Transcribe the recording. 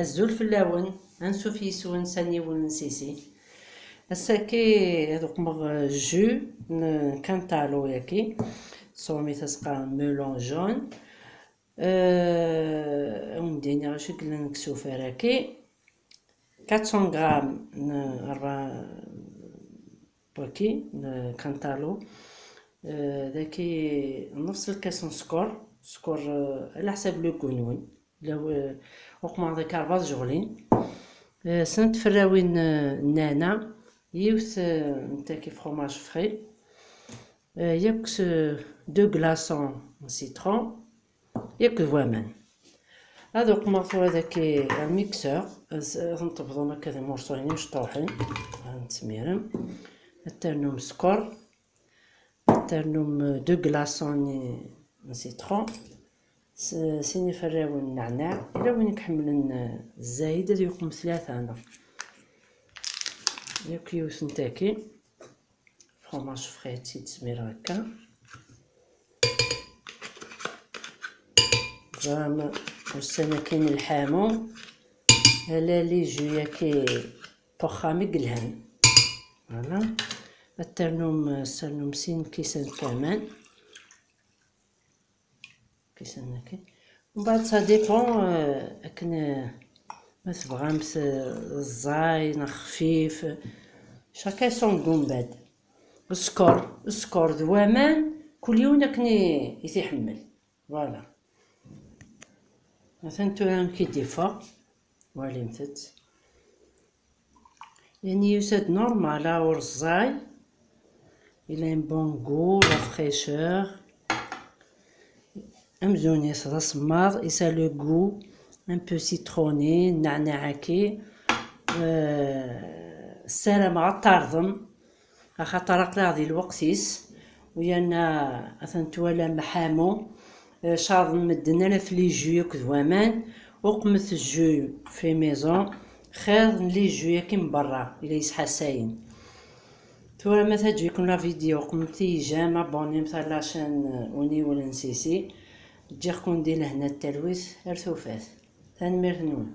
الزول في اللون انسو في سون ساني ونسيسي الساكي هذوك مغ جو كانتالو ياكي صومي تسقى ميلون جون ومديني غاشي كلا نكسو فراكي 400 غرام باكي كانتالو ذاكي نص الكاس سكر على حساب لو كونوي لو وقما ذاك 4 جغلين سنت فراوين نانا يوث نتاكي فروماج فري ياكس 2 غلاصون سيترون ياك فوامان هذوك مغطو هذاك الميكسور نطبضو هكا مورصوين مشطوحين نتسميرم نترنم سكر نترنم 2 غلاصون سيترون سيني فراو النعناع الى وين كحملن الزايد هذا يقوم 3 انا ياك يوث نتاكي فروماج فري تسمير هكا زعما وسنا كاين الحامو هلا لي جو ياكي بوخامي قلهن فوالا الترنم سرنم سين كيسان كمان كيسان هكا ومن بعد سا ديبون اكن ما تبغامس الزاين خفيف شاكا سون كومباد السكر دوامان كل يوم كني يتحمل فوالا مثلا توران كي ديفا والي متت يعني يسد نورمال اور الزاي الى ان بون غو لا فريشور امزون يصرا صماض يسا لو غو ان بو سيتروني نعناعكي السلام مع طارضم خاطر قلاضي الوقتيس ويانا اثن تولا محامو شاض مدنا في لي جو ياك دوامان وقمت الجو في ميزون خير لي جو ياك من برا الى يسحساين تولا ما تجيكم لا فيديو قمتي جامع بوني مثلا لاشين وني ولا نسيسي تجيكم دير هنا التلويث ارثوفات تنمير نون.